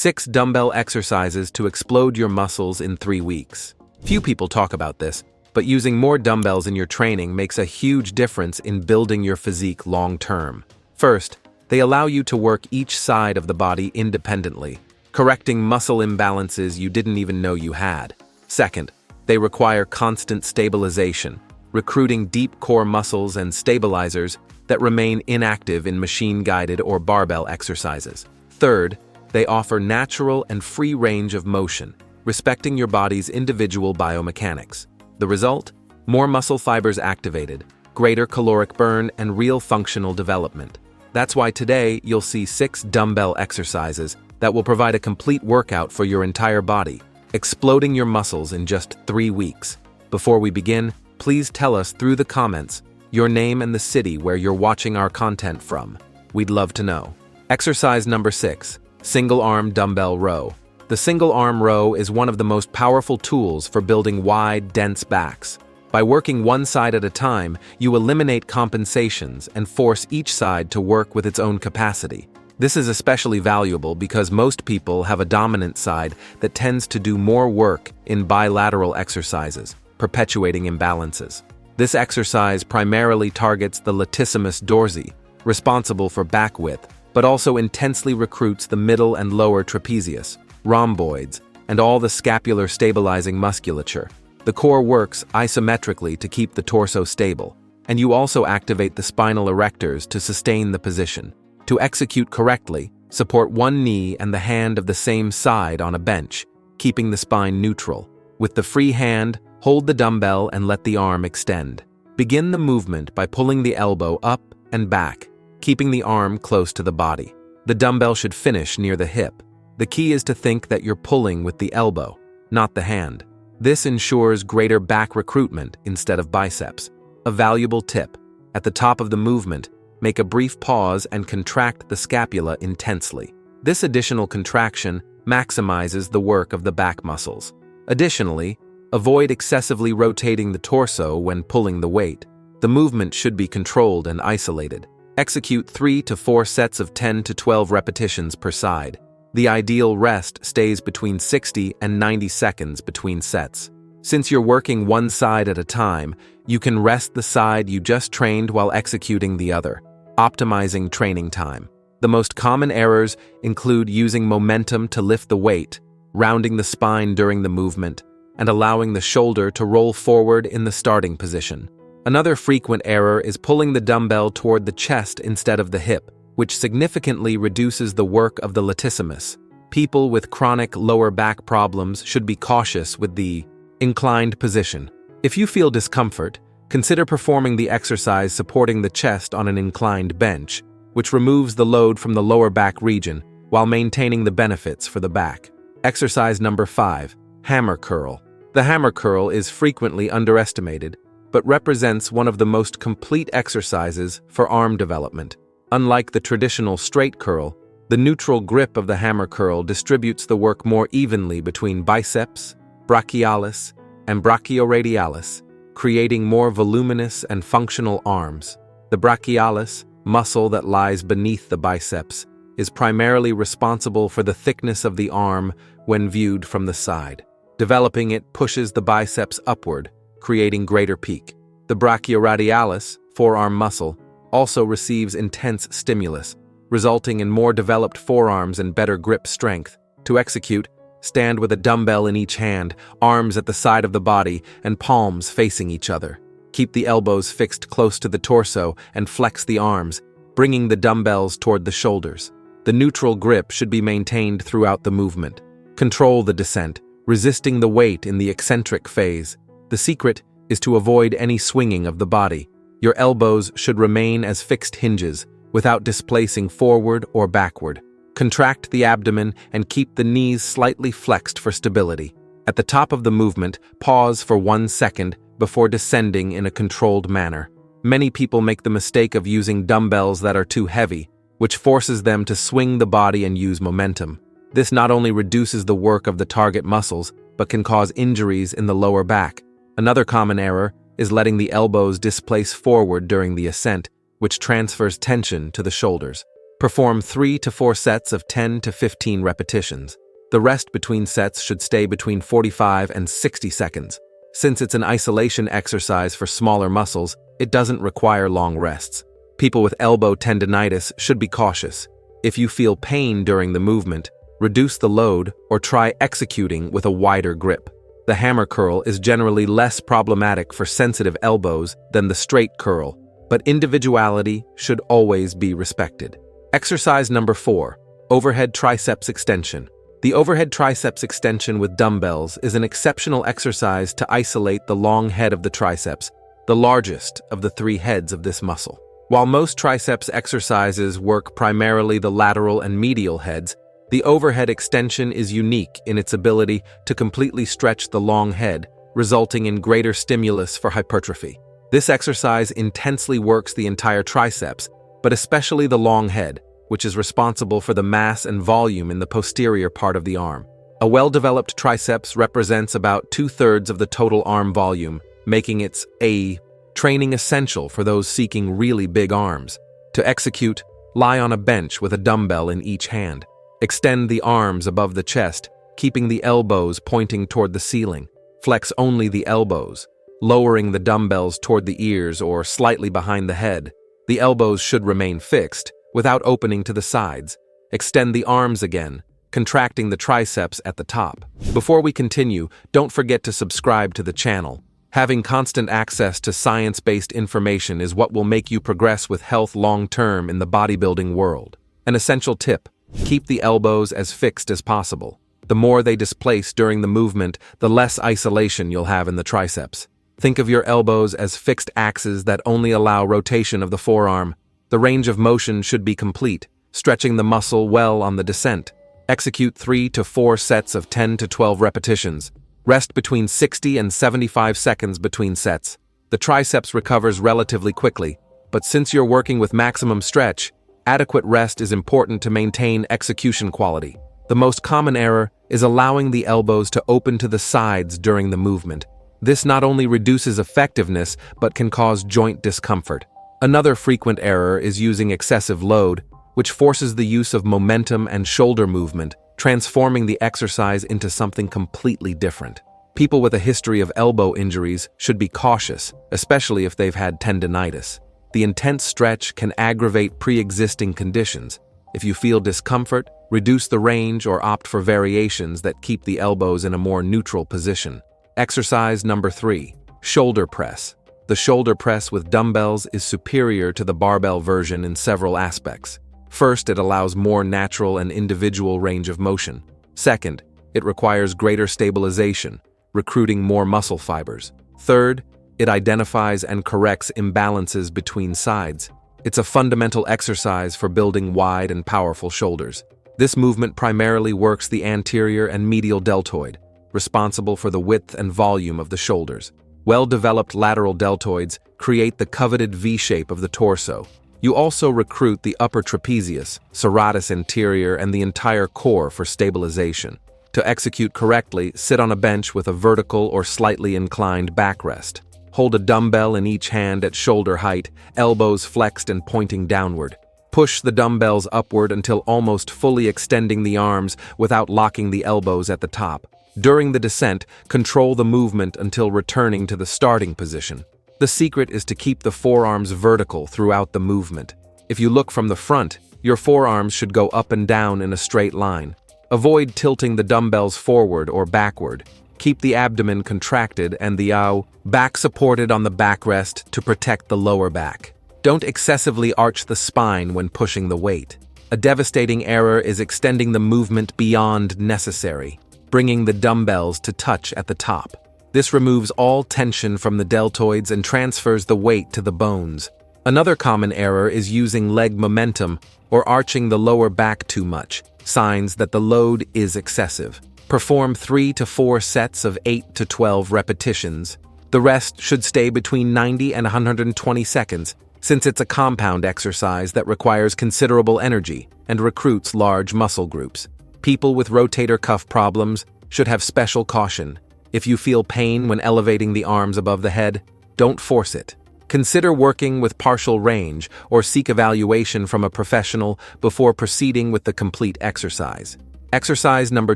6 dumbbell exercises to explode your muscles in 3 weeks. Few people talk about this, but using more dumbbells in your training makes a huge difference in building your physique long-term. First, they allow you to work each side of the body independently, correcting muscle imbalances you didn't even know you had. Second, they require constant stabilization, recruiting deep core muscles and stabilizers that remain inactive in machine-guided or barbell exercises. Third, they offer natural and free range of motion, respecting your body's individual biomechanics. The result? More muscle fibers activated, greater caloric burn, and real functional development. That's why today you'll see 6 dumbbell exercises that will provide a complete workout for your entire body, exploding your muscles in just 3 weeks. Before we begin, please tell us through the comments your name and the city where you're watching our content from. We'd love to know. Exercise number 6. Single arm dumbbell row. The single arm row is one of the most powerful tools for building wide, dense backs. By working one side at a time, you eliminate compensations and force each side to work with its own capacity. This is especially valuable because most people have a dominant side that tends to do more work in bilateral exercises, perpetuating imbalances. This exercise primarily targets the latissimus dorsi, responsible for back width, but also intensely recruits the middle and lower trapezius, rhomboids, and all the scapular stabilizing musculature. The core works isometrically to keep the torso stable, and you also activate the spinal erectors to sustain the position. To execute correctly, support one knee and the hand of the same side on a bench, keeping the spine neutral. With the free hand, hold the dumbbell and let the arm extend. Begin the movement by pulling the elbow up and back, keeping the arm close to the body. The dumbbell should finish near the hip. The key is to think that you're pulling with the elbow, not the hand. This ensures greater back recruitment instead of biceps. A valuable tip: at the top of the movement, make a brief pause and contract the scapula intensely. This additional contraction maximizes the work of the back muscles. Additionally, avoid excessively rotating the torso when pulling the weight. The movement should be controlled and isolated. Execute 3 to 4 sets of 10 to 12 repetitions per side. The ideal rest stays between 60 and 90 seconds between sets. Since you're working one side at a time, you can rest the side you just trained while executing the other, optimizing training time. The most common errors include using momentum to lift the weight, rounding the spine during the movement, and allowing the shoulder to roll forward in the starting position. Another frequent error is pulling the dumbbell toward the chest instead of the hip, which significantly reduces the work of the latissimus. People with chronic lower back problems should be cautious with the inclined position. If you feel discomfort, consider performing the exercise supporting the chest on an inclined bench, which removes the load from the lower back region while maintaining the benefits for the back. Exercise number 5. Hammer curl. The hammer curl is frequently underestimated, but represents one of the most complete exercises for arm development. Unlike the traditional straight curl, the neutral grip of the hammer curl distributes the work more evenly between biceps, brachialis, and brachioradialis, creating more voluminous and functional arms. The brachialis, muscle that lies beneath the biceps, is primarily responsible for the thickness of the arm when viewed from the side. Developing it pushes the biceps upward, creating greater peak. The brachioradialis, forearm muscle, also receives intense stimulus, resulting in more developed forearms and better grip strength. To execute, stand with a dumbbell in each hand, arms at the side of the body, and palms facing each other. Keep the elbows fixed close to the torso and flex the arms, bringing the dumbbells toward the shoulders. The neutral grip should be maintained throughout the movement. Control the descent, resisting the weight in the eccentric phase. The secret is to avoid any swinging of the body. Your elbows should remain as fixed hinges, without displacing forward or backward. Contract the abdomen and keep the knees slightly flexed for stability. At the top of the movement, pause for 1 second before descending in a controlled manner. Many people make the mistake of using dumbbells that are too heavy, which forces them to swing the body and use momentum. This not only reduces the work of the target muscles, but can cause injuries in the lower back. Another common error is letting the elbows displace forward during the ascent, which transfers tension to the shoulders. Perform 3 to 4 sets of 10 to 15 repetitions. The rest between sets should stay between 45 and 60 seconds. Since it's an isolation exercise for smaller muscles, it doesn't require long rests. People with elbow tendinitis should be cautious. If you feel pain during the movement, reduce the load or try executing with a wider grip. The hammer curl is generally less problematic for sensitive elbows than the straight curl, but individuality should always be respected. Exercise number 4, overhead triceps extension. The overhead triceps extension with dumbbells is an exceptional exercise to isolate the long head of the triceps, the largest of the 3 heads of this muscle. While most triceps exercises work primarily the lateral and medial heads, the overhead extension is unique in its ability to completely stretch the long head, resulting in greater stimulus for hypertrophy. This exercise intensely works the entire triceps, but especially the long head, which is responsible for the mass and volume in the posterior part of the arm. A well-developed triceps represents about 2/3 of the total arm volume, making it a training essential for those seeking really big arms. To execute, lie on a bench with a dumbbell in each hand. Extend the arms above the chest, keeping the elbows pointing toward the ceiling. Flex only the elbows, lowering the dumbbells toward the ears or slightly behind the head. The elbows should remain fixed, without opening to the sides. Extend the arms again, contracting the triceps at the top. Before we continue, don't forget to subscribe to the channel. Having constant access to science-based information is what will make you progress with health long-term in the bodybuilding world. An essential tip: keep the elbows as fixed as possible. The more they displace during the movement, the less isolation you'll have in the triceps. Think of your elbows as fixed axes that only allow rotation of the forearm. The range of motion should be complete, stretching the muscle well on the descent. Execute 3 to 4 sets of 10 to 12 repetitions. Rest between 60 and 75 seconds between sets. The triceps recovers relatively quickly, but since you're working with maximum stretch, adequate rest is important to maintain execution quality. The most common error is allowing the elbows to open to the sides during the movement. This not only reduces effectiveness, but can cause joint discomfort. Another frequent error is using excessive load, which forces the use of momentum and shoulder movement, transforming the exercise into something completely different. People with a history of elbow injuries should be cautious, especially if they've had tendinitis. The intense stretch can aggravate pre-existing conditions. If you feel discomfort, reduce the range or opt for variations that keep the elbows in a more neutral position. Exercise number 3, shoulder press. The shoulder press with dumbbells is superior to the barbell version in several aspects. First, it allows more natural and individual range of motion. Second, it requires greater stabilization, recruiting more muscle fibers. Third, it identifies and corrects imbalances between sides. It's a fundamental exercise for building wide and powerful shoulders. This movement primarily works the anterior and medial deltoid, responsible for the width and volume of the shoulders. Well-developed lateral deltoids create the coveted V shape of the torso. You also recruit the upper trapezius, serratus anterior, and the entire core for stabilization. To execute correctly, sit on a bench with a vertical or slightly inclined backrest. Hold a dumbbell in each hand at shoulder height, elbows flexed and pointing downward. Push the dumbbells upward until almost fully extending the arms without locking the elbows at the top. During the descent, control the movement until returning to the starting position. The secret is to keep the forearms vertical throughout the movement. If you look from the front, your forearms should go up and down in a straight line. Avoid tilting the dumbbells forward or backward. Keep the abdomen contracted and the back supported on the backrest to protect the lower back. Don't excessively arch the spine when pushing the weight. A devastating error is extending the movement beyond necessary, bringing the dumbbells to touch at the top. This removes all tension from the deltoids and transfers the weight to the bones. Another common error is using leg momentum or arching the lower back too much, signs that the load is excessive. Perform 3 to 4 sets of 8 to 12 repetitions. The rest should stay between 90 and 120 seconds, since it's a compound exercise that requires considerable energy and recruits large muscle groups. People with rotator cuff problems should have special caution. If you feel pain when elevating the arms above the head, don't force it. Consider working with partial range or seek evaluation from a professional before proceeding with the complete exercise. Exercise number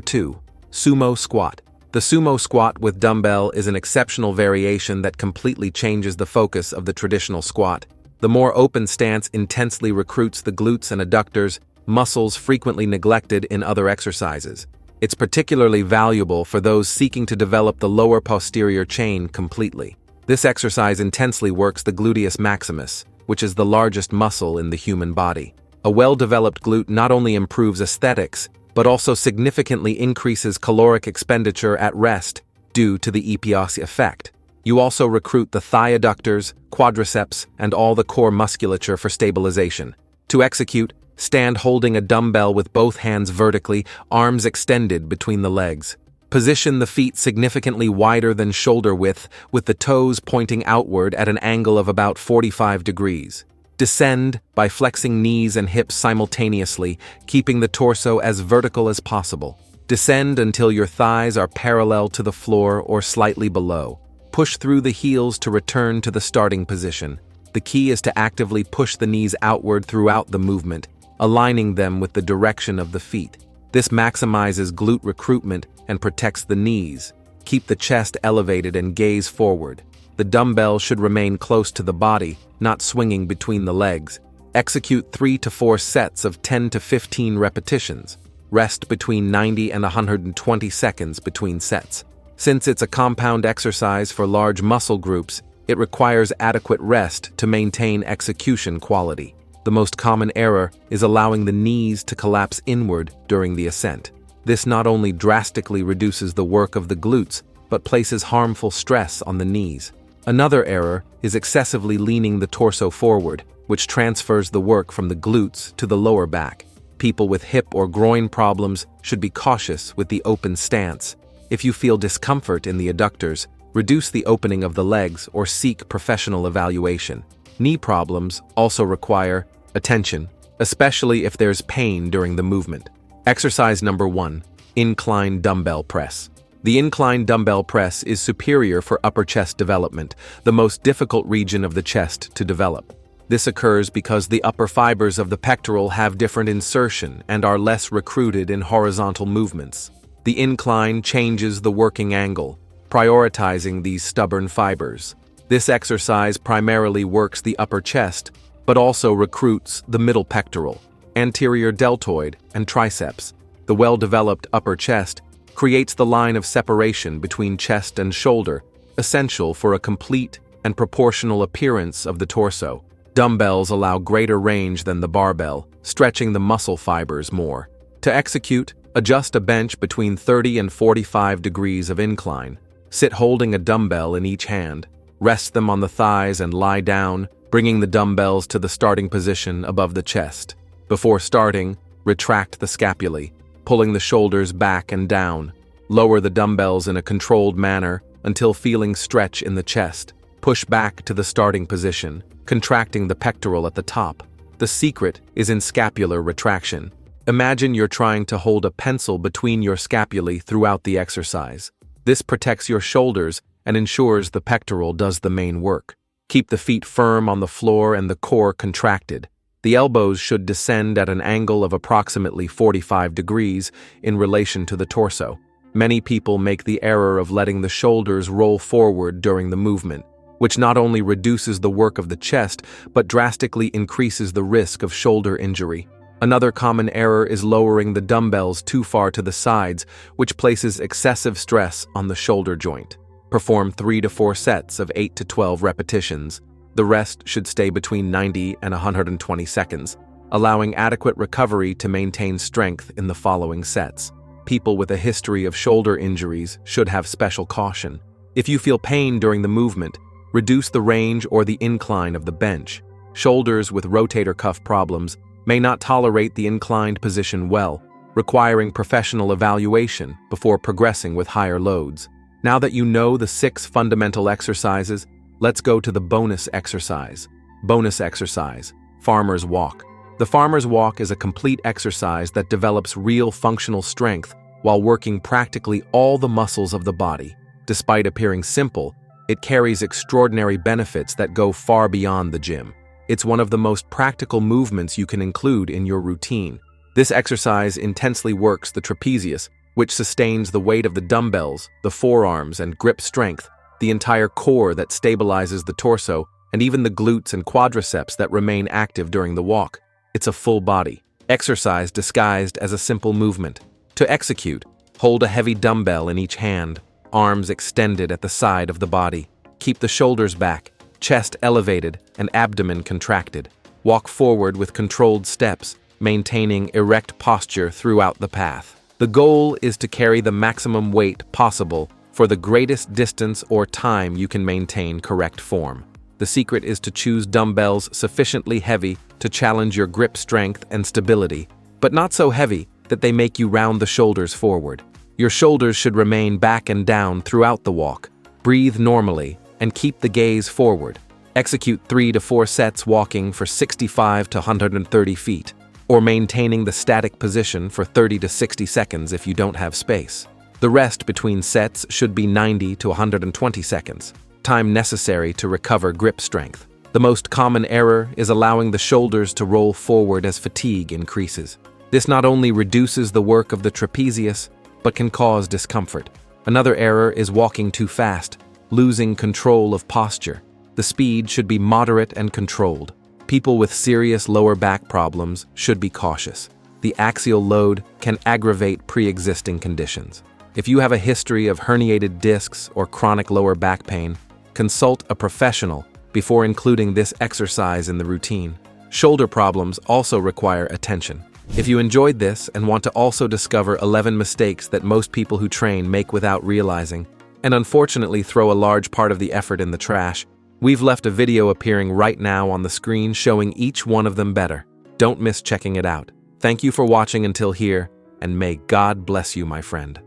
2, Sumo Squat. The sumo squat with dumbbell is an exceptional variation that completely changes the focus of the traditional squat. The more open stance intensely recruits the glutes and adductors, muscles frequently neglected in other exercises. It's particularly valuable for those seeking to develop the lower posterior chain completely. This exercise intensely works the gluteus maximus, which is the largest muscle in the human body. A well-developed glute not only improves aesthetics, but also significantly increases caloric expenditure at rest due to the EPOS effect. You also recruit the thigh adductors, quadriceps, and all the core musculature for stabilization. To execute, stand holding a dumbbell with both hands vertically, arms extended between the legs. Position the feet significantly wider than shoulder width, with the toes pointing outward at an angle of about 45 degrees. Descend by flexing knees and hips simultaneously, keeping the torso as vertical as possible. Descend until your thighs are parallel to the floor or slightly below. Push through the heels to return to the starting position. The key is to actively push the knees outward throughout the movement, aligning them with the direction of the feet. This maximizes glute recruitment and protects the knees. Keep the chest elevated and gaze forward. The dumbbell should remain close to the body, not swinging between the legs. Execute 3 to 4 sets of 10 to 15 repetitions. Rest between 90 and 120 seconds between sets. Since it's a compound exercise for large muscle groups, it requires adequate rest to maintain execution quality. The most common error is allowing the knees to collapse inward during the ascent. This not only drastically reduces the work of the glutes, but places harmful stress on the knees. Another error is excessively leaning the torso forward, which transfers the work from the glutes to the lower back. People with hip or groin problems should be cautious with the open stance. If you feel discomfort in the adductors, reduce the opening of the legs or seek professional evaluation. Knee problems also require attention, especially if there's pain during the movement. Exercise number 1, Incline Dumbbell Press. The incline dumbbell press is superior for upper chest development, the most difficult region of the chest to develop. This occurs because the upper fibers of the pectoral have different insertion and are less recruited in horizontal movements. The incline changes the working angle, prioritizing these stubborn fibers. This exercise primarily works the upper chest, but also recruits the middle pectoral, anterior deltoid, and triceps. The well-developed upper chest creates the line of separation between chest and shoulder, essential for a complete and proportional appearance of the torso. Dumbbells allow greater range than the barbell, stretching the muscle fibers more. To execute, adjust a bench between 30 and 45 degrees of incline. Sit holding a dumbbell in each hand. Rest them on the thighs and lie down, bringing the dumbbells to the starting position above the chest. Before starting, retract the scapulae, pulling the shoulders back and down. Lower the dumbbells in a controlled manner until feeling stretch in the chest. Push back to the starting position, contracting the pectoral at the top. The secret is in scapular retraction. Imagine you're trying to hold a pencil between your scapulae throughout the exercise. This protects your shoulders and ensures the pectoral does the main work. Keep the feet firm on the floor and the core contracted. The elbows should descend at an angle of approximately 45 degrees in relation to the torso. Many people make the error of letting the shoulders roll forward during the movement, which not only reduces the work of the chest, but drastically increases the risk of shoulder injury. Another common error is lowering the dumbbells too far to the sides, which places excessive stress on the shoulder joint. Perform 3 to 4 sets of 8 to 12 repetitions. The rest should stay between 90 and 120 seconds, allowing adequate recovery to maintain strength in the following sets. People with a history of shoulder injuries should have special caution. If you feel pain during the movement, reduce the range or the incline of the bench. Shoulders with rotator cuff problems may not tolerate the inclined position well, requiring professional evaluation before progressing with higher loads. Now that you know the 6 fundamental exercises, let's go to the bonus exercise. Bonus exercise, Farmer's Walk. The Farmer's Walk is a complete exercise that develops real functional strength while working practically all the muscles of the body. Despite appearing simple, It carries extraordinary benefits that go far beyond the gym. It's one of the most practical movements you can include in your routine. This exercise intensely works the trapezius, which sustains the weight of the dumbbells, the forearms, and grip strength, the entire core that stabilizes the torso, and even the glutes and quadriceps that remain active during the walk. It's a full-body exercise disguised as a simple movement. To execute, hold a heavy dumbbell in each hand, arms extended at the side of the body. Keep the shoulders back, chest elevated, and abdomen contracted. Walk forward with controlled steps, maintaining erect posture throughout the path. The goal is to carry the maximum weight possible for the greatest distance or time you can maintain correct form. The secret is to choose dumbbells sufficiently heavy to challenge your grip strength and stability, but not so heavy that they make you round the shoulders forward. Your shoulders should remain back and down throughout the walk. Breathe normally and keep the gaze forward. Execute 3 to 4 sets walking for 65 to 130 feet, or maintaining the static position for 30 to 60 seconds if you don't have space. The rest between sets should be 90 to 120 seconds, time necessary to recover grip strength. The most common error is allowing the shoulders to roll forward as fatigue increases. This not only reduces the work of the trapezius, but can cause discomfort. Another error is walking too fast, losing control of posture. The speed should be moderate and controlled. People with serious lower back problems should be cautious. The axial load can aggravate pre-existing conditions. If you have a history of herniated discs or chronic lower back pain, consult a professional before including this exercise in the routine. Shoulder problems also require attention. If you enjoyed this and want to also discover 11 mistakes that most people who train make without realizing, and unfortunately throw a large part of the effort in the trash, we've left a video appearing right now on the screen showing each one of them better. Don't miss checking it out. Thank you for watching until here, and may God bless you, my friend.